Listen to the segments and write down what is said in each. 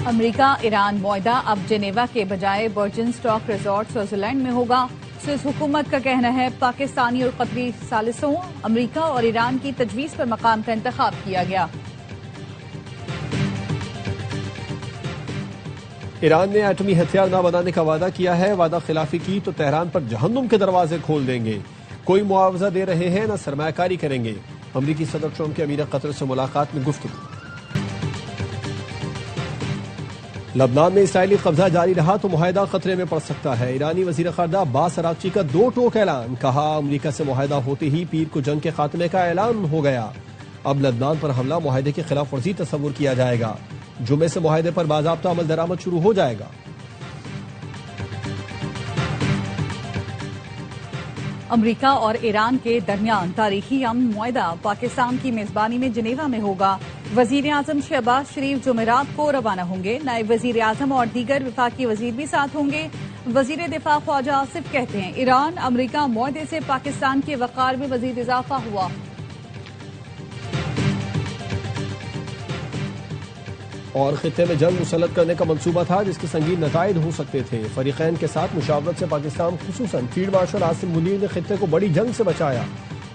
امریکہ ایران معاہدہ اب جنیوا کے بجائے ورجن اسٹاک ریزورٹ سوئٹزرلینڈ میں ہوگا۔ سوئس حکومت کا کہنا ہے پاکستانی اور قطری ثالثوں امریکہ اور ایران کی تجویز پر مقام کا انتخاب کیا گیا۔ ایران نے ایٹمی ہتھیار نہ بنانے کا وعدہ کیا ہے، وعدہ خلافی کی تو تہران پر جہنم کے دروازے کھول دیں گے، کوئی معاوضہ دے رہے ہیں نہ سرمایہ کاری کریں گے۔ امریکی صدر ٹرمپ کے امیر قطر سے ملاقات میں گفتگو۔ لبنان میں اسرائیلی قبضہ جاری رہا تو معاہدہ خطرے میں پڑ سکتا ہے۔ ایرانی وزیر خارجہ عباس عراقچی کا دو ٹوک اعلان، کہا امریکہ سے معاہدہ ہوتے ہی پیر کو جنگ کے خاتمے کا اعلان ہو گیا، اب لبنان پر حملہ معاہدے کی خلاف ورزی تصور کیا جائے گا، جمعے سے معاہدے پر باضابطہ عمل درآمد شروع ہو جائے گا۔ امریکہ اور ایران کے درمیان تاریخی امن معاہدہ پاکستان کی میزبانی میں جنیوا میں ہوگا۔ وزیر اعظم شہباز شریف جمعرات کو روانہ ہوں گے، نائب وزیر اعظم اور دیگر وفاقی وزیر بھی ساتھ ہوں گے۔ وزیر دفاع خواجہ آصف کہتے ہیں ایران امریکہ معاہدے سے پاکستان کے وقار میں مزید اضافہ ہوا۔ اور خطے میں جنگ مسلط کرنے کا منصوبہ تھا جس کے سنگین نتائج ہو سکتے تھے۔ فریقین کے ساتھ مشاورت سے پاکستان خصوصاً فیلڈ مارشل عاصم منیر نے خطے کو بڑی جنگ سے بچایا۔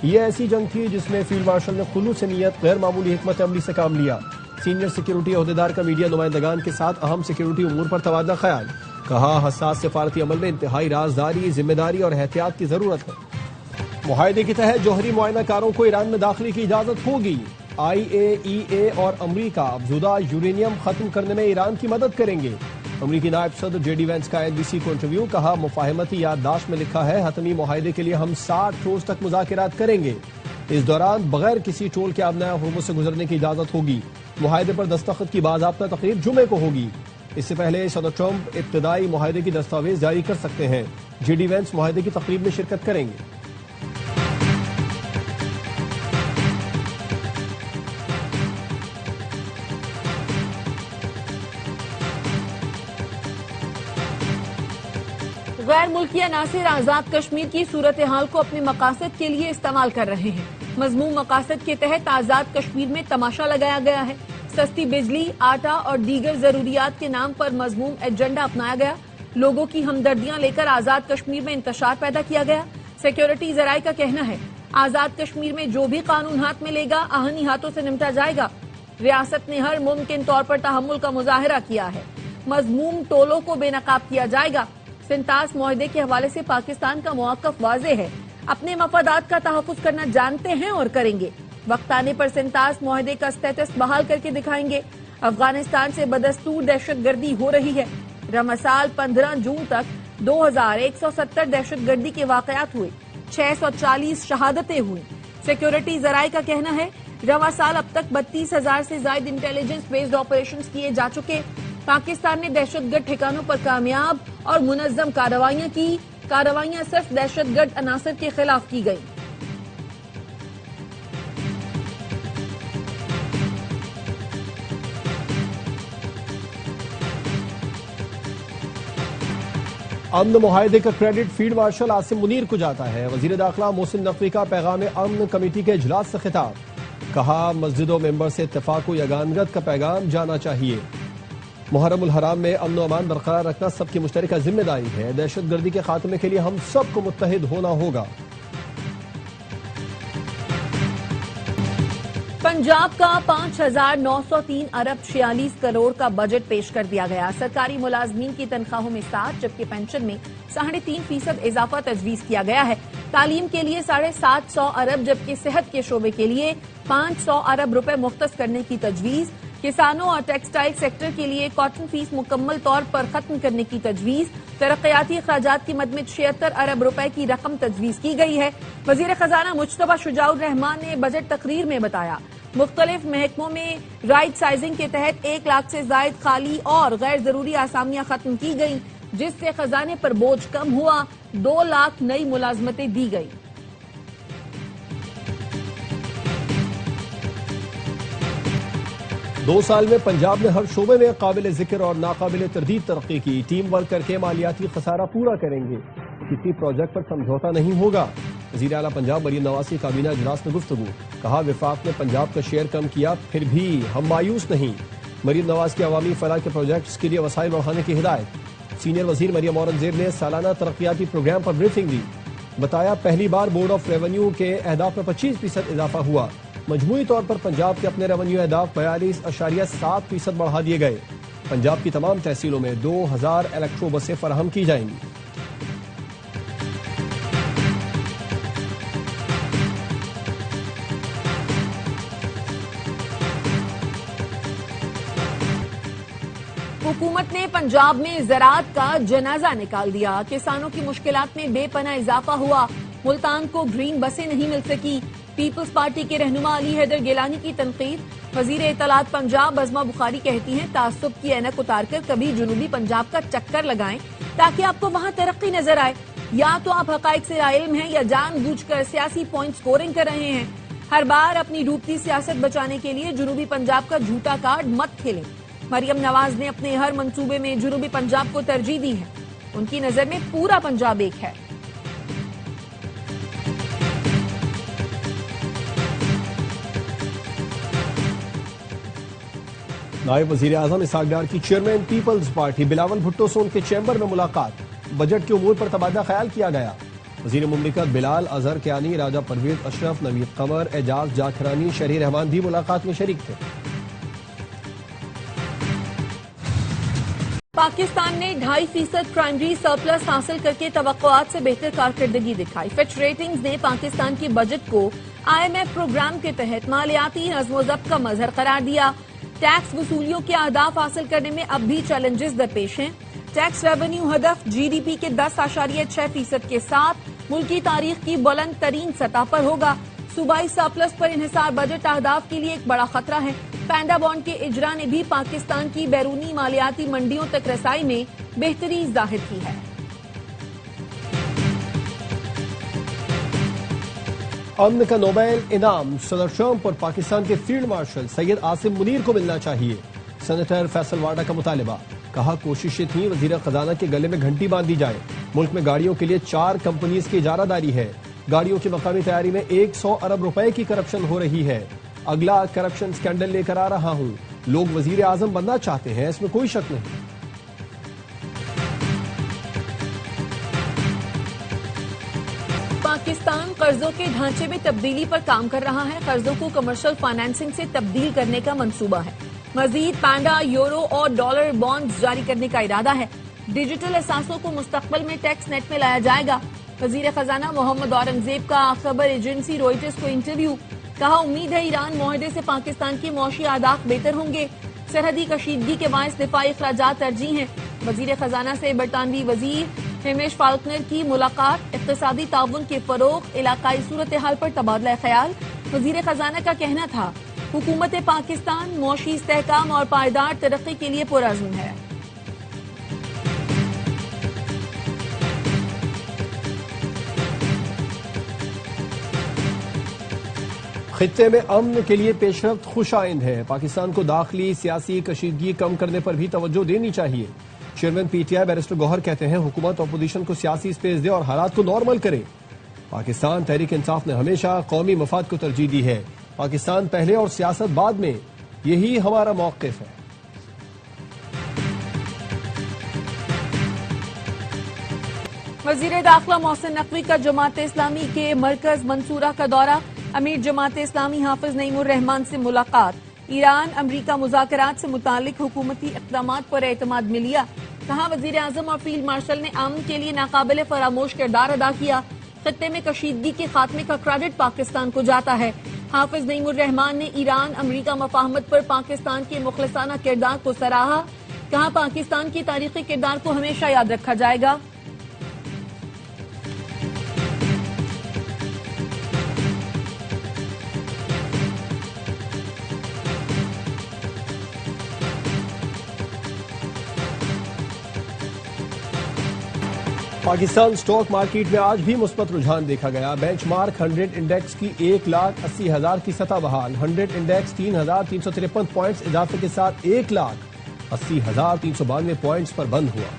یہ ایسی جنگ تھی جس میں فیلڈ مارشل نے خلوص نیت غیر معمولی حکمت عملی سے کام لیا۔ سینئر سیکیورٹی عہدیدار کا میڈیا نمائندگان کے ساتھ اہم سیکیورٹی امور پر تبادلہ خیال، کہا حساس سفارتی عمل میں انتہائی رازداری، ذمہ داری اور احتیاط کی ضرورت ہے۔ معاہدے کے تحت جوہری معائنہ کاروں کو ایران میں داخلے کی اجازت ہوگی۔ IAEA اور امریکہ افزودہ یورینیم ختم کرنے میں ایران کی مدد کریں گے۔ امریکی نائب صدر JD وینس کا NBC کو انٹرویو، کہا مفاہمتی یادداشت میں لکھا ہے حتمی معاہدے کے لیے ہم 60 روز تک مذاکرات کریں گے، اس دوران بغیر کسی ٹول کے آبنائے ہرمز سے گزرنے کی اجازت ہوگی۔ معاہدے پر دستخط کی باضابطہ تقریب جمعے کو ہوگی۔ اس سے پہلے صدر ٹرمپ ابتدائی معاہدے کی دستاویز جاری کر سکتے ہیں۔ JD وینس معاہدے کی تقریب میں شرکت کریں گے۔ غیر ملکی عناصر آزاد کشمیر کی صورتحال کو اپنے مقاصد کے لیے استعمال کر رہے ہیں۔ مذموم مقاصد کے تحت آزاد کشمیر میں تماشا لگایا گیا ہے۔ سستی بجلی، آٹا اور دیگر ضروریات کے نام پر مذموم ایجنڈا اپنایا گیا۔ لوگوں کی ہمدردیاں لے کر آزاد کشمیر میں انتشار پیدا کیا گیا۔ سیکیورٹی ذرائع کا کہنا ہے آزاد کشمیر میں جو بھی قانون ہاتھ میں لے گا آہنی ہاتھوں سے نمٹا جائے گا۔ ریاست نے ہر ممکن طور پر تحمل کا مظاہرہ کیا ہے۔ مذموم ٹولوں کو بے نقاب کیا جائے گا۔ سنتاس معاہدے کے حوالے سے پاکستان کا موقف واضح ہے، اپنے مفادات کا تحفظ کرنا جانتے ہیں اور کریں گے۔ وقت آنے پر سنتاس معاہدے کا اسٹیٹس بحال کر کے دکھائیں گے۔ افغانستان سے بدستور دہشت گردی ہو رہی ہے۔ رواں سال 15 جون تک 2170 دہشت گردی کے واقعات ہوئے، 640 شہادتیں ہوئیں۔ سیکیورٹی ذرائع کا کہنا ہے رواں سال اب تک 32,000 سے زائد انٹیلیجنس بیسڈ آپریشنز کیے جا چکے۔ پاکستان نے دہشت گرد ٹھکانوں پر کامیاب اور منظم کارروائیاں کی۔ کارروائیاں صرف دہشت گرد عناصر کے خلاف کی گئیں۔ امن معاہدے کا credit field marshal Asim Munir کو جاتا ہے۔ وزیر داخلہ محسن نقوی کا پیغام امن کمیٹی کے اجلاس سے خطاب، کہا مسجد و ممبر سے اتفاق و یگانگت کا پیغام جانا چاہیے۔ محرم الحرام میں امن و امان برقرار رکھنا سب کی مشترکہ ذمہ داری ہے۔ دہشت گردی کے خاتمے کے لیے ہم سب کو متحد ہونا ہوگا۔ پنجاب کا 5,903 ارب 46 کروڑ کا بجٹ پیش کر دیا گیا۔ سرکاری ملازمین کی تنخواہوں میں 7 جبکہ پینشن میں 3.5% اضافہ تجویز کیا گیا ہے۔ تعلیم کے لیے 750 ارب جبکہ صحت کے شعبے کے لیے 500 ارب روپے مختص کرنے کی تجویز۔ کسانوں اور ٹیکسٹائل سیکٹر کے لیے کاٹن فیس مکمل طور پر ختم کرنے کی تجویز۔ ترقیاتی اخراجات کی مد میں 76 ارب روپے کی رقم تجویز کی گئی ہے۔ وزیر خزانہ مجتبیٰ شجاع الرحمان نے بجٹ تقریر میں بتایا مختلف محکموں میں رائٹ سائزنگ کے تحت 1 لاکھ سے زائد خالی اور غیر ضروری آسامیاں ختم کی گئیں، جس سے خزانے پر بوجھ کم ہوا۔ 2 لاکھ نئی ملازمتیں دی گئی۔ 2 سال میں پنجاب نے ہر شعبے میں قابل ذکر اور ناقابل تردید ترقی کی۔ ٹیم ورک کر کے مالیاتی خسارہ پورا کریں گے، کسی پروجیکٹ پر سمجھوتا نہیں ہوگا۔ وزیر اعلیٰ پنجاب مریم نواز کی کابینہ اجلاس میں گفتگو، کہا وفاق نے پنجاب کا شیئر کم کیا پھر بھی ہم مایوس نہیں، مریم نواز کی عوامی فلاح کے پروجیکٹس کے لیے وسائل بڑھانے کی ہدایت. سینئر وزیر مریم اورنگزیب نے سالانہ ترقیاتی پروگرام پر بریفنگ دی. بتایا پہلی بار بورڈ آف ریونیو کے اہداف میں 25% اضافہ ہوا. مجموعی طور پر پنجاب کے اپنے ریونیو اہداف 42.7% بڑھا دیے گئے. پنجاب کی تمام تحصیلوں میں 2000 الیکٹرو بسیں فراہم کی جائیں گی. حکومت نے پنجاب میں زراعت کا جنازہ نکال دیا. کسانوں کی مشکلات میں بے پناہ اضافہ ہوا. ملتان کو گرین بسیں نہیں مل سکی. پیپلز پارٹی کے رہنما علی حیدر گیلانی کی تنقید. وزیر اطلاعات پنجاب عظمہ بخاری کہتی ہیں تعصب کی اینک اتار کر کبھی جنوبی پنجاب کا چکر لگائیں تاکہ آپ کو وہاں ترقی نظر آئے. یا تو آپ حقائق سے علم ہیں یا جان بوجھ کر سیاسی پوائنٹ سکورنگ کر رہے ہیں. ہر بار اپنی ڈوبتی سیاست بچانے کے لیے جنوبی پنجاب کا جھوٹا کارڈ مت کھیلیں. مریم نواز نے اپنے ہر منصوبے میں جنوبی پنجاب کو ترجیح دی ہے. ان کی نظر میں پورا پنجاب ایک ہے. نائب وزیر اعظم اسحاق ڈار کی چیئرمین پیپلز پارٹی بلاول بھٹو سے ان کے چیمبر میں ملاقات. بجٹ کے امور پر تبادلہ خیال کیا گیا. وزیر مملکت بلال اظہر کیانی، راجہ پرویز اشرف، نوید قمر، اعجاز جاکھرانی، شہری رحمان بھی ملاقات میں شریک تھے. پاکستان نے 2.5% پرائمری سرپلس حاصل کر کے توقعات سے بہتر کارکردگی دکھائی. فچ ریٹنگز نے پاکستان کے بجٹ کو IMF پروگرام کے تحت مالیاتی نظم و ضبط کا مظہر قرار دیا. ٹیکس وصولیوں کے اہداف حاصل کرنے میں اب بھی چیلنجز درپیش ہیں. ٹیکس ریونیو ہدف GDP کے 10.6% کے ساتھ ملکی تاریخ کی بلند ترین سطح پر ہوگا. صوبائی سرپلس پر انحصار بجٹ اہداف کے لیے ایک بڑا خطرہ ہے. پینڈا بانڈ کے اجرا نے بھی پاکستان کی بیرونی مالیاتی منڈیوں تک رسائی میں بہتری ظاہر کی ہے. امن کا نوبل انعام صدر ٹرمپ اور پاکستان کے فیلڈ مارشل سید عاصم منیر کو ملنا چاہیے. سینیٹر فیصل واڈا کا مطالبہ. کہا کوششیں تھیں وزیر خزانہ کے گلے میں گھنٹی باندھ دی جائے. ملک میں گاڑیوں کے لیے 4 کمپنیز کی اجارہ داری ہے. گاڑیوں کی مقامی تیاری میں 100 ارب روپے کی کرپشن ہو رہی ہے. اگلا کرپشن سکینڈل لے کر آ رہا ہوں. لوگ وزیر اعظم بننا چاہتے ہیں، اس میں کوئی شک نہیں. پاکستان قرضوں کے ڈھانچے میں تبدیلی پر کام کر رہا ہے. قرضوں کو کمرشل فائنانسنگ سے تبدیل کرنے کا منصوبہ ہے. مزید پانڈا، یورو اور ڈالر بانڈز جاری کرنے کا ارادہ ہے. ڈیجیٹل اثاثوں کو مستقبل میں ٹیکس نیٹ میں لایا جائے گا. وزیر خزانہ محمد اورنگزیب کا خبر ایجنسی روئٹرز کو انٹرویو. کہا امید ہے ایران معاہدے سے پاکستان کے معاشی اہداف بہتر ہوں گے. سرحدی کشیدگی کے باعث دفاعی اخراجات ترجیح ہیں. وزیر خزانہ سے برطانوی وزیر ہیمش فالکنر کی ملاقات. اقتصادی تعاون کے فروغ، علاقائی صورتحال پر تبادلہ خیال. وزیر خزانہ کا کہنا تھا حکومت پاکستان معاشی استحکام اور پائیدار ترقی کے لیے پرعزم ہے. خطے میں امن کے لیے پیش رفت خوش آئند ہے. پاکستان کو داخلی سیاسی کشیدگی کم کرنے پر بھی توجہ دینی چاہیے. چیئرمین PTI بیرسٹر گوہر کہتے ہیں حکومت اپوزیشن کو سیاسی سپیس دے اور حالات کو نارمل کرے. پاکستان تحریک انصاف نے ہمیشہ قومی مفاد کو ترجیح دی ہے. پاکستان پہلے اور سیاست بعد میں، یہی ہمارا موقف ہے. وزیر داخلہ محسن نقوی کا جماعت اسلامی کے مرکز منصورہ کا دورہ. امیر جماعت اسلامی حافظ نعیم الرحمان سے ملاقات. ایران امریکہ مذاکرات سے متعلق حکومتی اقدامات پر اعتماد میں لیا. کہا وزیر اعظم اور فیلڈ مارشل نے امن کے لیے ناقابل فراموش کردار ادا کیا. خطے میں کشیدگی کے خاتمے کا کریڈٹ پاکستان کو جاتا ہے. حافظ نعیم الرحمان نے ایران امریکہ مفاہمت پر پاکستان کے مخلصانہ کردار کو سراہا. کہا پاکستان کی تاریخی کردار کو ہمیشہ یاد رکھا جائے گا. پاکستان سٹاک مارکیٹ میں آج بھی مثبت رجحان دیکھا گیا. بینچ مارک 100 انڈیکس کی 1,80,000 کی سطح بحال. 100 انڈیکس 3,353 پوائنٹس اضافے کے ساتھ 1,80,392 پوائنٹس پر بند ہوا.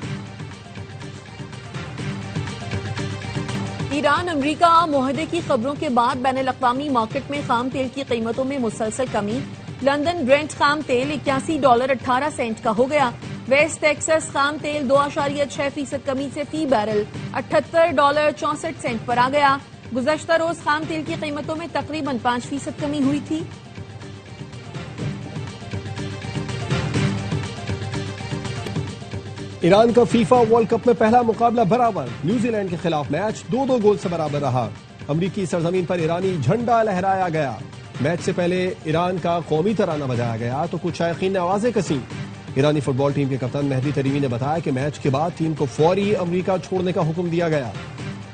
ایران امریکہ معاہدے کی خبروں کے بعد بین الاقوامی مارکیٹ میں خام تیل کی قیمتوں میں مسلسل کمی. لندن برینٹ خام تیل $81.18 کا ہو گیا. ویسٹ ٹیکسس خام تیل 2.6% کمی سے فی بیرل $78.64 پر آ گیا. گزشتہ روز خام تیل کی قیمتوں میں تقریباً 5% کمی ہوئی تھی. ایران کا فیفا ورلڈ کپ میں پہلا مقابلہ برابر. نیوزی لینڈ کے خلاف میچ 2-2 گول سے برابر رہا. امریکی سرزمین پر ایرانی جھنڈا لہرایا گیا. میچ سے پہلے ایران کا قومی ترانہ بجایا گیا تو کچھ شائقین نے آوازیں کسیں. ایرانی فٹ بال ٹیم کے کپتان مہدی تریمی نے بتایا کہ میچ کے بعد ٹیم کو فوری امریکہ چھوڑنے کا حکم دیا گیا.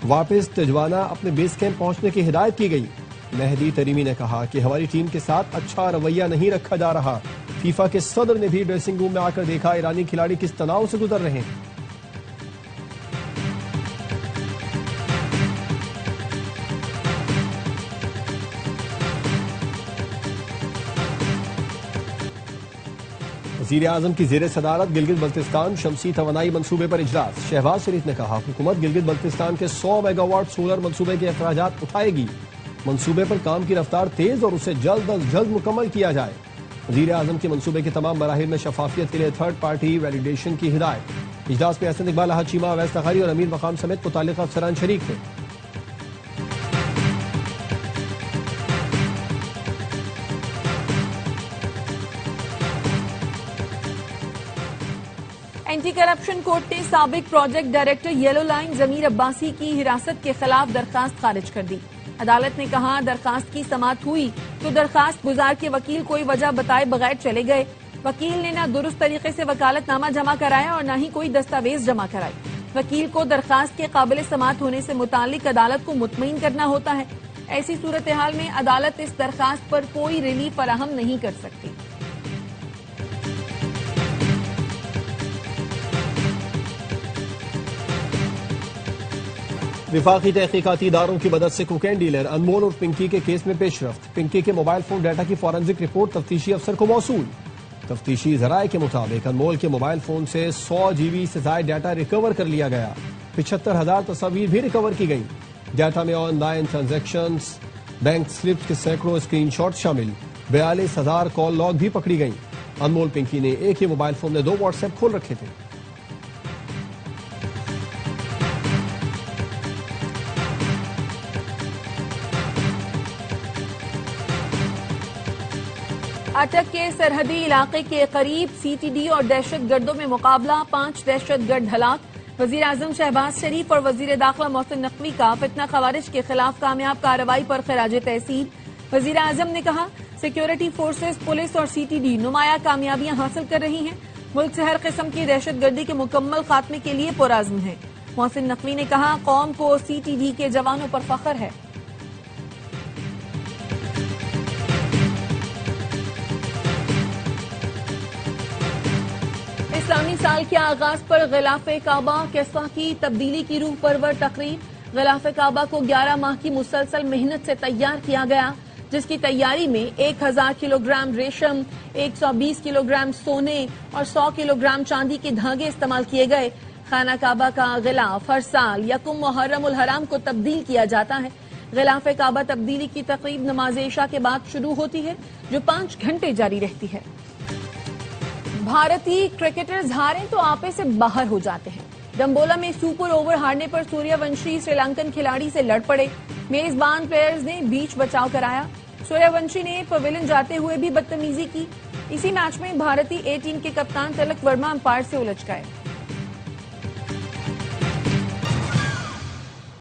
واپس تجوانا اپنے بیس کیمپ پہنچنے کی ہدایت کی گئی. مہدی تریمی نے کہا کہ ہماری ٹیم کے ساتھ اچھا رویہ نہیں رکھا جا رہا. فیفا کے صدر نے بھی ڈریسنگ روم میں آ کر دیکھا ایرانی کھلاڑی کس تناؤ سے گزر رہے ہیں. وزیر اعظم کی زیر صدارت گلگت بلتستان شمسی توانائی منصوبے پر اجلاس. شہباز شریف نے کہا حکومت گلگت بلتستان کے 100 میگا واٹ سولر منصوبے کے اخراجات اٹھائے گی. منصوبے پر کام کی رفتار تیز اور اسے جلد از جلد مکمل کیا جائے. وزیر اعظم کے منصوبے کے تمام مراحل میں شفافیت کے لیے تھرڈ پارٹی ویلیڈیشن کی ہدایت. اجلاس میں احسن اقبال، احد چیمہ، اویس تخاری اور امیر مقام سمیت متعلقہ افسران شریک تھے. اینٹی کرپشن کورٹ نے سابق پروجیکٹ ڈائریکٹر یلو لائن ضمیر عباسی کی حراست کے خلاف درخواست خارج کر دی. عدالت نے کہا درخواست کی سماعت ہوئی تو درخواست گزار کے وکیل کوئی وجہ بتائے بغیر چلے گئے. وکیل نے نہ درست طریقے سے وکالت نامہ جمع کرایا اور نہ ہی کوئی دستاویز جمع کرائی. وکیل کو درخواست کے قابل سماعت ہونے سے متعلق عدالت کو مطمئن کرنا ہوتا ہے. ایسی صورتحال میں عدالت اس درخواست پر کوئی ریلیف فراہم نہیں کر سکتی. وفاقی تحقیقاتی اداروں کی مدد سے کوکین ڈیلر انمول اور پنکی کے کیس میں پیش رفت. پنکی کے موبائل فون ڈیٹا کی فورنزک رپورٹ تفتیشی افسر کو موصول. تفتیشی ذرائع کے مطابق انمول کے موبائل فون سے 100 GB سے زائد ڈیٹا ریکور کر لیا گیا. 75,000 تصاویر بھی ریکور کی گئیں. ڈیٹا میں on line transactions, bank slips کے سینکڑوں اسکرین شاٹ شامل. 42,000 کال لاگ بھی پکڑی گئیں. انمول پنکی نے ایک ہی موبائل فون میں 2 واٹس ایپ کھول رکھے تھے. اٹک کے سرحدی علاقے کے قریب CTD اور دہشت گردوں میں مقابلہ، 5 دہشت گرد ہلاک. وزیر اعظم شہباز شریف اور وزیر داخلہ محسن نقوی کا فتنہ خوارج کے خلاف کامیاب کارروائی پر خراج تحسین. وزیر اعظم نے کہا سیکیورٹی فورسز، پولیس اور CTD نمایاں کامیابیاں حاصل کر رہی ہیں. ملک سے ہر قسم کی دہشت گردی کے مکمل خاتمے کے لیے پرعزم ہے. محسن نقوی نے کہا قوم کو CTD کے جوانوں پر فخر ہے. اسلامی سال کے آغاز پر غلاف کعبہ کسوہ کی تبدیلی کی روح پرور تقریب. غلاف کعبہ کو 11 ماہ کی مسلسل محنت سے تیار کیا گیا، جس کی تیاری میں 1000 کلو گرام ریشم، 120 کلو گرام سونے اور 100 کلو گرام چاندی کے دھاگے استعمال کیے گئے. خانہ کعبہ کا غلاف ہر سال 1 محرم الحرام کو تبدیل کیا جاتا ہے. غلاف کعبہ تبدیلی کی تقریب نماز عشاء کے بعد شروع ہوتی ہے جو 5 گھنٹے جاری رہتی ہے. بھارتی کرکٹرز ہاریں تو آپے سے باہر ہو جاتے ہیں. ڈمبولا میں سپر اوور ہارنے پر سوریہ ونشی سری لنکن کھلاڑی سے لڑ پڑے. میزبان پلیئرز نے بیچ بچاؤ کرایا. سوریہ ونشی نے پویلین جاتے ہوئے بھی بدتمیزی کی. اسی میچ میں بھارتی A ٹیم کے کپتان تلک ورما امپائر سے الجھ گئے.